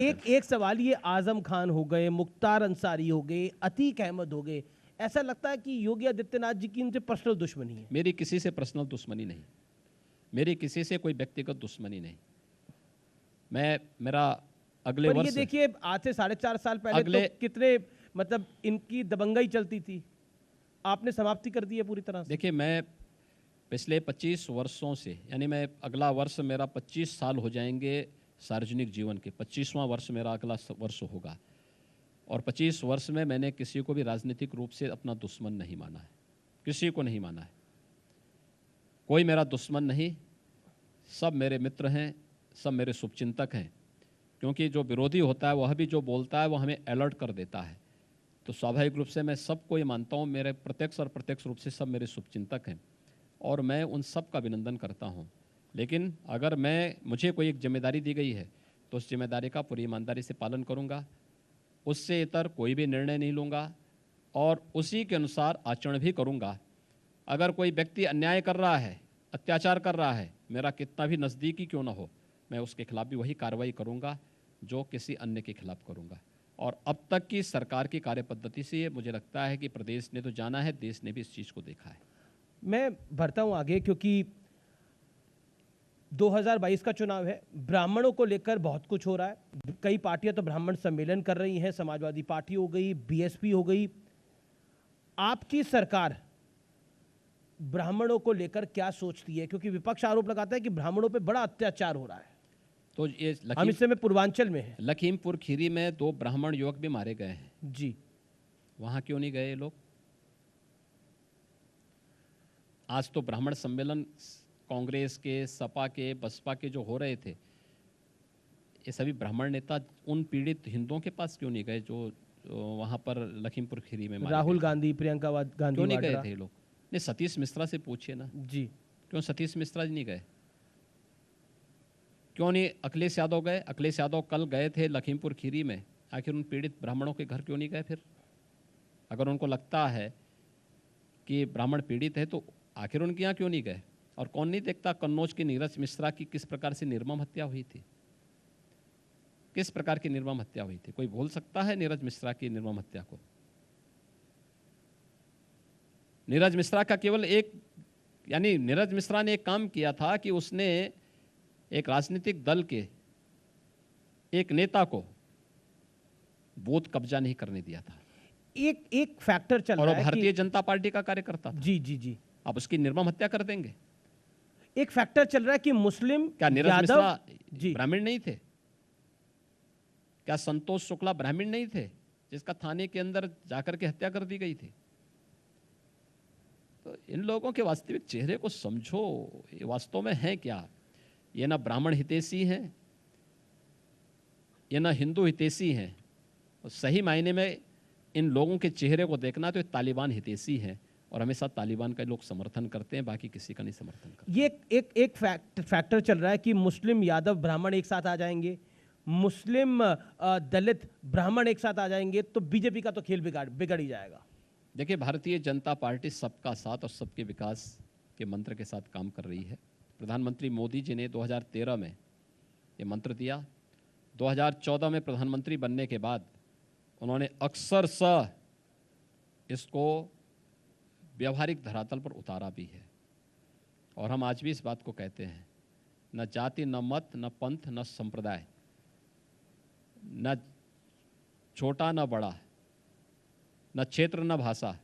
एक एक सवाल, ये आजम खान हो गए, मुख्तार अंसारी हो गए, अतीक अहमद हो गए, ऐसा लगता है कि योगी आदित्यनाथ जी की इनसे पर्सनल दुश्मनी है। मेरी किसी से पर्सनल दुश्मनी नहीं, मेरी किसी से कोई व्यक्तिगत दुश्मनी नहीं। मैं मेरा अगले पर ये वर्ष देखिए, आज से 4.5 साल पहले तो अगले कितने मतलब इनकी दबंगई चलती थी, आपने समाप्ति कर दी है पूरी तरह से। देखिए, मैं पिछले 25 वर्षों से, यानी मैं अगला वर्ष मेरा 25 साल हो जाएंगे सार्वजनिक जीवन के, 25वां वर्ष मेरा अगला वर्ष होगा, और 25 वर्ष में मैंने किसी को भी राजनीतिक रूप से अपना दुश्मन नहीं माना है, किसी को नहीं माना है। कोई मेरा दुश्मन नहीं, सब मेरे मित्र हैं, सब मेरे शुभचिंतक हैं। क्योंकि जो विरोधी होता है वह भी जो बोलता है वो हमें अलर्ट कर देता है। तो स्वाभाविक रूप से मैं सबको ये मानता हूँ, मेरे प्रत्यक्ष और प्रत्यक्ष रूप से सब मेरे शुभचिंतक हैं, और मैं उन सब का अभिनंदन करता हूँ। लेकिन अगर मुझे कोई एक जिम्मेदारी दी गई है तो उस जिम्मेदारी का पूरी ईमानदारी से पालन करूँगा, उससे इतर कोई भी निर्णय नहीं लूँगा, और उसी के अनुसार आचरण भी करूँगा। अगर कोई व्यक्ति अन्याय कर रहा है, अत्याचार कर रहा है, मेरा कितना भी नज़दीकी क्यों ना हो, मैं उसके खिलाफ भी वही कार्रवाई करूँगा जो किसी अन्य के खिलाफ करूँगा। और अब तक की सरकार की कार्यपद्धति से मुझे लगता है कि प्रदेश ने तो जाना है, देश ने भी इस चीज़ को देखा है। मैं बढ़ता हूं आगे, क्योंकि 2022 का चुनाव है, ब्राह्मणों को लेकर बहुत कुछ हो रहा है। कई पार्टियां तो ब्राह्मण सम्मेलन कर रही हैं, समाजवादी पार्टी हो गई, बीएसपी हो गई। आपकी सरकार ब्राह्मणों को लेकर क्या सोचती है? क्योंकि विपक्ष आरोप लगाता है कि ब्राह्मणों पे बड़ा अत्याचार हो रहा है। तो ये हम इस समय पूर्वांचल में हैं। लखीमपुर खीरी में 2 ब्राह्मण युवक भी मारे गए हैं जी, वहाँ क्यों नहीं गए ये लोग? आज तो ब्राह्मण सम्मेलन कांग्रेस के, सपा के, बसपा के जो हो रहे थे, ये सभी ब्राह्मण नेता उन पीड़ित हिंदुओं के पास क्यों नहीं गए जो वहाँ पर लखीमपुर खीरी में मारे राहुल गए थे? गांधी, प्रियंका गांधी क्यों नहीं गए वाड्रा। थे ये लोग? नहीं, सतीश मिश्रा से पूछिए ना, जी, क्यों सतीश मिश्रा जी नहीं गए? क्यों नहीं अखिलेश यादव गए? अखिलेश यादव कल गए थे लखीमपुर खीरी में, आखिर उन पीड़ित ब्राह्मणों के घर क्यों नहीं गए? फिर अगर उनको लगता है कि ब्राह्मण पीड़ित है तो आखिर उनके यहाँ क्यों नहीं गए? और कौन नहीं देखता कन्नौज की नीरज मिश्रा की किस प्रकार से निर्मम हत्या हुई थी? किस प्रकार की निर्मम हत्या हुई थी? कोई भूल सकता है नीरज मिश्रा की निर्मम हत्या को? नीरज मिश्रा का केवल एक, यानी नीरज मिश्रा ने एक काम किया था कि उसने एक राजनीतिक दल के एक नेता को बूथ कब्जा नहीं करने दिया था, एक एक फैक्टर चल और रहा वो है भारतीय कि जनता पार्टी का कार्यकर्ता था। जी जी जी, आप उसकी निर्मम हत्या कर देंगे? एक फैक्टर चल रहा है कि मुस्लिम क्या नीरज यादव। मिश्रा जी, ब्राह्मण नहीं थे? क्या संतोष शुक्ला ब्राह्मण नहीं थे जिसका थाने के अंदर जाकर के हत्या कर दी गई थी? तो इन लोगों के वास्तविक चेहरे को समझो, ये वास्तव में है क्या? ये ना ब्राह्मण हितैषी हैं, ये ना हिंदू हितैषी हैं। और सही मायने में इन लोगों के चेहरे को देखना तो ये तालिबान हितैषी हैं, और हमेशा तालिबान का लोग समर्थन करते हैं, बाकी किसी का नहीं समर्थन करते। ये एक फैक्टर चल रहा है कि मुस्लिम यादव ब्राह्मण एक साथ आ जाएंगे, मुस्लिम दलित ब्राह्मण एक साथ आ जाएंगे, तो बीजेपी का तो खेल बिगड़ ही जाएगा। देखिए, भारतीय जनता पार्टी सबका साथ और सबके विकास के मंत्र के साथ काम कर रही है। प्रधानमंत्री मोदी जी ने 2013 में ये मंत्र दिया। 2014 में प्रधानमंत्री बनने के बाद उन्होंने अक्सरशः इसको व्यवहारिक धरातल पर उतारा भी है, और हम आज भी इस बात को कहते हैं, न जाति, न मत, न पंथ, न संप्रदाय, न छोटा न बड़ा, न क्षेत्र न भाषा,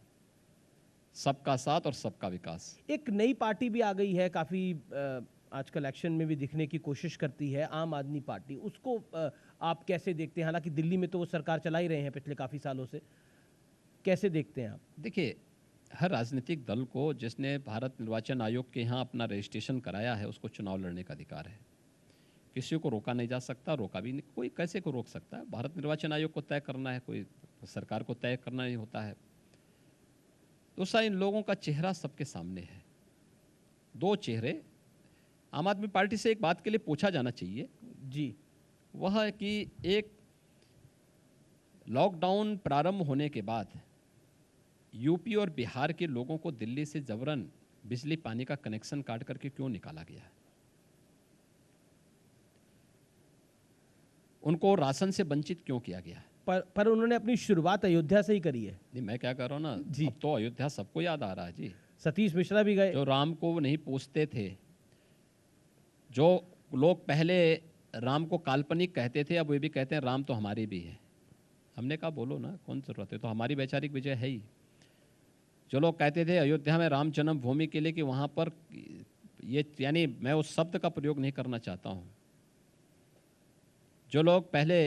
सबका साथ और सबका विकास। एक नई पार्टी भी आ गई है, काफी आजकल एक्शन में भी दिखने की कोशिश करती है, आम आदमी पार्टी। उसको आप कैसे देखते हैं? हालांकि दिल्ली में तो वो सरकार चला ही रहे हैं पिछले काफी सालों से, कैसे देखते हैं आप? देखिए, हर राजनीतिक दल को जिसने भारत निर्वाचन आयोग के यहाँ अपना रजिस्ट्रेशन कराया है उसको चुनाव लड़ने का अधिकार है। किसी को रोका नहीं जा सकता, रोका भी नहीं, कोई कैसे को रोक सकता है? भारत निर्वाचन आयोग को तय करना है, कोई सरकार को तय करना नहीं होता है। दूसरा, इन लोगों का चेहरा सबके सामने है, 2 चेहरे। आम आदमी पार्टी से एक बात के लिए पूछा जाना चाहिए जी, वह है कि एक लॉकडाउन प्रारंभ होने के बाद यूपी और बिहार के लोगों को दिल्ली से जबरन बिजली पानी का कनेक्शन काट करके क्यों निकाला गया है? उनको राशन से वंचित क्यों किया गया? पर उन्होंने अपनी शुरुआत अयोध्या से ही करी है। नहीं, मैं क्या कर रहा हूँ ना, जी। अब तो अयोध्या सबको याद आ रहा है जी। सतीश मिश्रा भी गए। जो राम को नहीं पूछते थे, जो लोग पहले राम को काल्पनिक कहते थे, अब वे भी कहते हैं राम तो हमारे भी है। हमने कहा बोलो ना, कौन जरूरत है, तो हमारी वैचारिक विजय है ही। जो लोग कहते थे अयोध्या में राम जन्मभूमि के लिए कि वहाँ पर ये, यानी मैं उस शब्द का प्रयोग नहीं करना चाहता हूँ, जो लोग पहले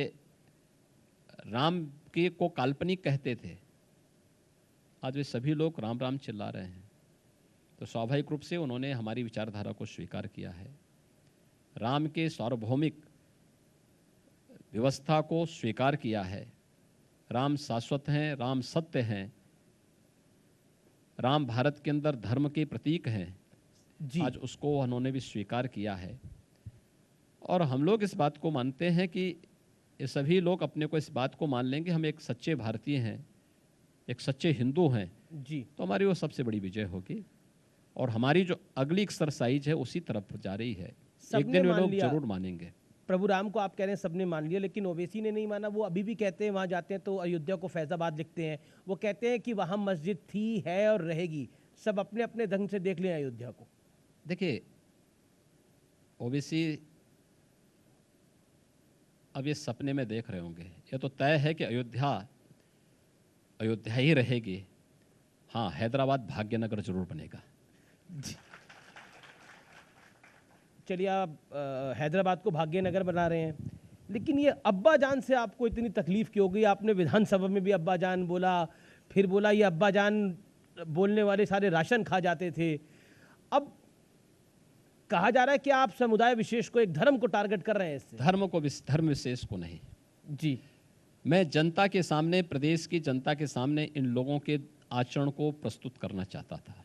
राम के को काल्पनिक कहते थे, आज वे सभी लोग राम राम चिल्ला रहे हैं। तो स्वाभाविक रूप से उन्होंने हमारी विचारधारा को स्वीकार किया है, राम के सार्वभौमिक व्यवस्था को स्वीकार किया है। राम शाश्वत हैं, राम सत्य हैं, राम भारत के अंदर धर्म के प्रतीक हैं जी। आज उसको उन्होंने भी स्वीकार किया है। और हम लोग इस बात को मानते हैं कि ये सभी लोग अपने को इस बात को मान लेंगे हम एक सच्चे भारतीय हैं, एक सच्चे हिंदू हैं, जी। तो हमारी वो सबसे बड़ी विजय होगी। और हमारी जो अगली एक्सरसाइज है उसी तरफ जा रही है, एक दिन वे लोग जरूर मानेंगे। प्रभु राम को आप कह रहे हैं सबने मान लिया, लेकिन ओवैसी ने नहीं माना। वो अभी भी कहते हैं, वहाँ जाते हैं तो अयोध्या को फैजाबाद लिखते हैं। वो कहते हैं कि वहाँ मस्जिद थी, है और रहेगी, सब अपने अपने ढंग से देख लें अयोध्या को। देखिए, ओवैसी अब ये सपने में देख रहे होंगे, ये तो तय है कि अयोध्या ही रहेगी। हाँ, हैदराबाद भाग्यनगर जरूर बनेगा। चलिए, आप हैदराबाद को भाग्यनगर बना रहे हैं, लेकिन ये अब्बा जान से आपको इतनी तकलीफ क्यों हो गई? आपने विधानसभा में भी अब्बा जान बोला, फिर बोला ये अब्बा जान बोलने वाले सारे राशन खा जाते थे। अब कहा जा रहा है कि आप समुदाय विशेष को, एक धर्म को टारगेट कर रहे हैं इससे। धर्म विशेष को नहीं जी। मैं जनता के सामने, प्रदेश की जनता के सामने इन लोगों के आचरण को प्रस्तुत करना चाहता था।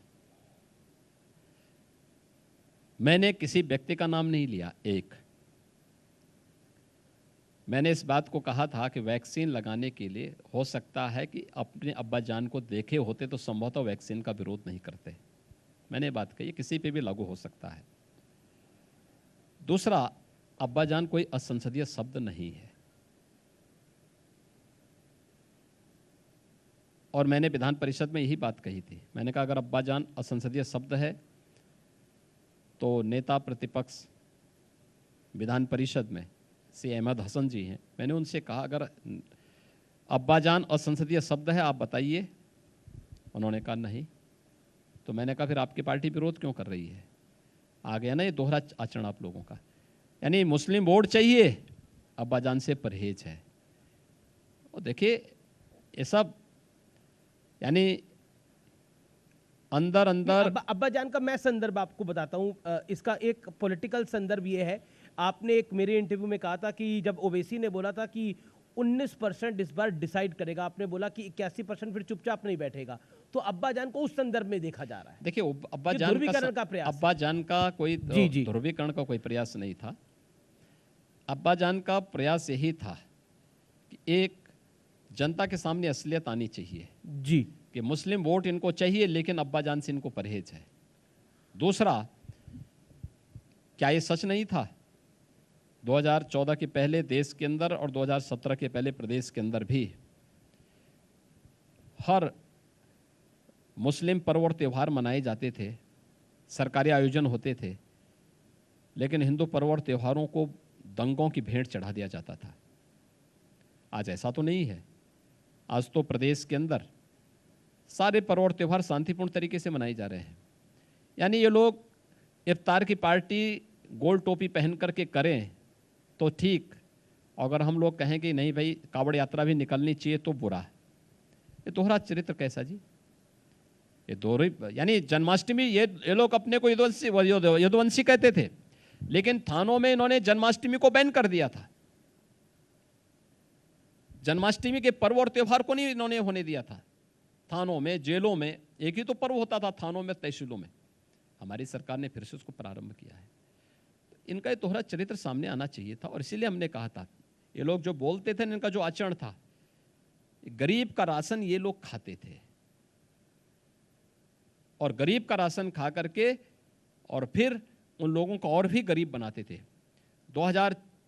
मैंने किसी व्यक्ति का नाम नहीं लिया। मैंने इस बात को कहा था कि वैक्सीन लगाने के लिए हो सकता है कि अपने अब्बा जान को देखे होते तो संभवतः वैक्सीन का विरोध नहीं करते। मैंने बात कही, किसी पे भी लागू हो सकता है। दूसरा, अब्बा जान कोई असंसदीय शब्द नहीं है, और मैंने विधान परिषद में यही बात कही थी। मैंने कहा अगर अब्बा जान असंसदीय शब्द है तो नेता प्रतिपक्ष विधान परिषद में सी अहमद हसन जी हैं, मैंने उनसे कहा अगर अब्बा जान असंसदीय शब्द है आप बताइए। उन्होंने कहा नहीं। तो मैंने कहा फिर आपकी पार्टी विरोध क्यों कर रही है? आ गया ना ये दोहरा आचरण आप लोगों का। यानी मुस्लिम वोट चाहिए, अब्बा जान से परहेज है। और देखिए, ये सब यानी अंदर अब्बा जान का मैं संदर्भ आपको बताता हूँ। इसका एक पॉलिटिकल संदर्भ ये है, आपने एक मेरे इंटरव्यू में कहा था कि जब ओवैसी ने बोला था कि 19% इस बार डिसाइड करेगा, आपने बोला कि 81% फिर चुपचाप नहीं बैठेगा। तो अब्बा जान को उस संदर्भ में देखा जा रहा है। देखिए, अब्बा जान का कोई ध्रुवीकरण का कोई प्रयास नहीं था। अब्बा जान का प्रयास यही था कि एक जनता के सामने असलियत आनी चाहिए जी, कि मुस्लिम वोट इनको चाहिए लेकिन अब्बा जान से इनको परहेज है। दूसरा, क्या ये सच नहीं था 2014 के पहले देश के अंदर और 2017 के पहले प्रदेश के अंदर भी हर मुस्लिम पर्व और त्यौहार मनाए जाते थे, सरकारी आयोजन होते थे, लेकिन हिंदू पर्व और त्योहारों को दंगों की भेंट चढ़ा दिया जाता था। आज ऐसा तो नहीं है। आज तो प्रदेश के अंदर सारे पर्व और त्यौहार शांतिपूर्ण तरीके से मनाए जा रहे हैं। यानी ये लोग इफ्तार की पार्टी गोल टोपी पहन करके करें तो ठीक, अगर हम लोग कहें कि नहीं भाई कावड़ यात्रा भी निकलनी चाहिए तो बुरा। ये दोहरा चरित्र कैसा जी? ये दोहरी, यानी जन्माष्टमी, ये लोग अपने को यदुवंशी कहते थे, लेकिन थानों में इन्होंने जन्माष्टमी को बैन कर दिया था। जन्माष्टमी के पर्व और त्योहार को नहीं इन्होंने होने दिया था। थानों में, जेलों में एक ही तो पर्व होता था, थानों में, तहसीलों में। हमारी सरकार ने फिर से उसको प्रारंभ किया है। इनका ये दोहरा चरित्र सामने आना चाहिए था, और इसीलिए हमने कहा था ये लोग जो बोलते थे, इनका जो आचरण था, गरीब का राशन ये लोग खाते थे, और गरीब का राशन खा करके और फिर उन लोगों को और भी गरीब बनाते थे।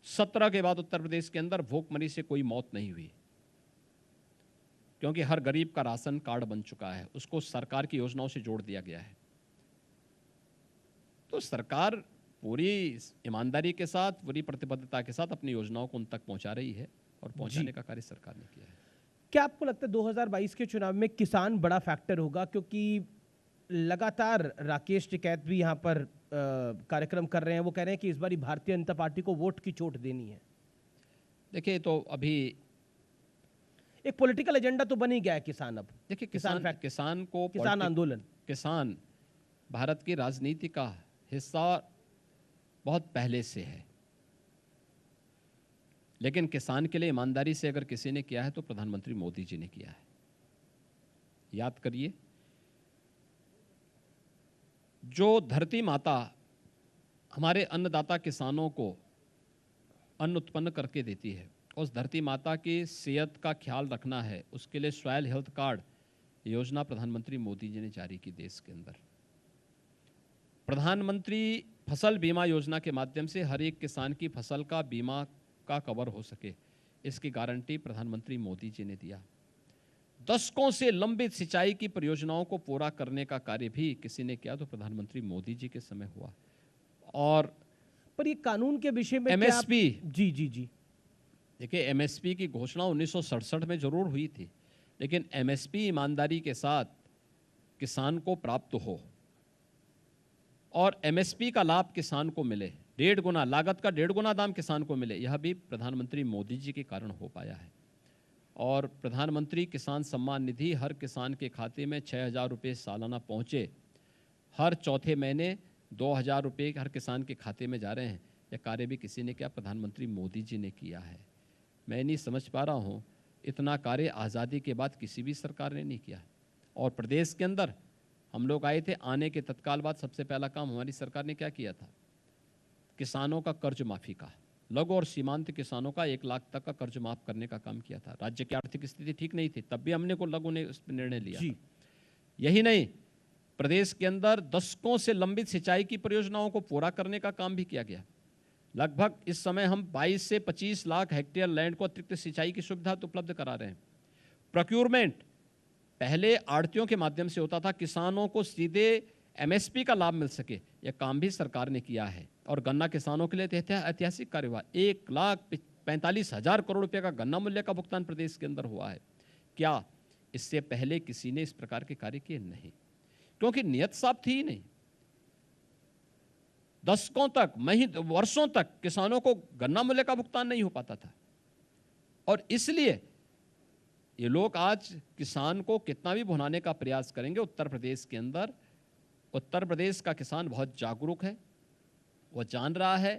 17 के बाद उत्तर प्रदेश के अंदर भूखमरी से कोई मौत नहीं हुई, क्योंकि हर गरीब का राशन कार्ड बन चुका है, उसको सरकार की योजनाओं से जोड़ दिया गया है। तो सरकार पूरी ईमानदारी के साथ, पूरी प्रतिबद्धता के साथ अपनी योजनाओं को उन तक पहुंचा रही है और पहुंचाने का कार्य सरकार ने किया है। क्या आपको लगता है 2022 के चुनाव में किसान बड़ा फैक्टर होगा? क्योंकि लगातार राकेश टिकैत भी यहाँ पर कार्यक्रम कर रहे हैं, वो कह रहे हैं कि इस बार भारतीय जनता पार्टी को वोट की चोट देनी है। देखिए, तो अभी एक पॉलिटिकल एजेंडा तो बन ही गया है किसान। अब देखिए, किसान आंदोलन, किसान भारत की राजनीति का हिस्सा बहुत पहले से है, लेकिन किसान के लिए ईमानदारी से अगर किसी ने किया है तो प्रधानमंत्री मोदी जी ने किया है। याद करिए, जो धरती माता हमारे अन्नदाता किसानों को अन्न उत्पन्न करके देती है, उस धरती माता की सेहत का ख्याल रखना है, उसके लिए सॉइल हेल्थ कार्ड योजना प्रधानमंत्री मोदी जी ने जारी की देश के अंदर। प्रधानमंत्री फसल बीमा योजना के माध्यम से हर एक किसान की फसल का बीमा का कवर हो सके, इसकी गारंटी प्रधानमंत्री मोदी जी ने दिया। दशकों से लंबित सिंचाई की परियोजनाओं को पूरा करने का कार्य भी किसी ने किया तो प्रधानमंत्री मोदी जी के समय हुआ। और पर ये कानून के विषय में एमएसपी, जी जी जी, देखिए, एमएसपी की घोषणा 1967 में जरूर हुई थी, लेकिन एमएसपी ईमानदारी के साथ किसान को प्राप्त हो और एमएसपी का लाभ किसान को मिले, 1.5 गुना लागत का 1.5 गुना दाम किसान को मिले, यह भी प्रधानमंत्री मोदी जी के कारण हो पाया है। और प्रधानमंत्री किसान सम्मान निधि हर किसान के खाते में 6,000 रुपये सालाना पहुँचे, हर चौथे महीने 2,000 रुपये हर किसान के खाते में जा रहे हैं। यह कार्य भी किसी ने किया, प्रधानमंत्री मोदी जी ने किया है। मैं नहीं समझ पा रहा हूँ इतना कार्य आज़ादी के बाद किसी भी सरकार ने नहीं किया। और प्रदेश के अंदर हम लोग आए थे, आने के तत्काल बाद सबसे पहला काम हमारी सरकार ने क्या किया था? किसानों का कर्ज माफ़ी का, लघु और सीमांत किसानों का 1 लाख तक का कर्ज माफ करने का काम किया था। राज्य की आर्थिक स्थिति ठीक नहीं थी, तब भी हमने को लघु ने उस पर निर्णय लिया था। यही नहीं, प्रदेश के अंदर दशकों से लंबित सिंचाई की परियोजनाओं को पूरा करने का काम भी किया गया। लगभग इस समय हम 22 से 25 लाख हेक्टेयर लैंड को अतिरिक्त सिंचाई की सुविधा उपलब्ध करा रहे हैं। प्रोक्यूरमेंट पहले आड़तियों के माध्यम से होता था, किसानों को सीधे एमएसपी का लाभ मिल सके, यह काम भी सरकार ने किया है। और गन्ना किसानों के लिए ऐतिहासिक कार्य हुआ, 1,45,000 करोड़ रुपए का गन्ना मूल्य का भुगतान प्रदेश के अंदर हुआ है। क्या इससे पहले किसी ने इस प्रकार के कार्य किए? नहीं, क्योंकि नियत साफ थी ही नहीं। दशकों तक, वर्षों तक किसानों को गन्ना मूल्य का भुगतान नहीं हो पाता था। और इसलिए ये लोग आज किसान को कितना भी भुनाने का प्रयास करेंगे, उत्तर प्रदेश के अंदर उत्तर प्रदेश का किसान बहुत जागरूक है। वो जान रहा है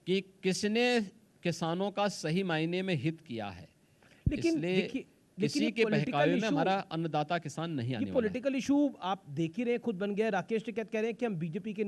कि किसने किसानों का सही मायने में हित किया है। लेकिन किसी के बहकावे में हमारा अन्नदाता किसान नहीं आने वाला है। पॉलिटिकल इशू आप देख ही रहे, खुद बन गया। राकेश टिकैत कह रहे हैं कि हम बीजेपी के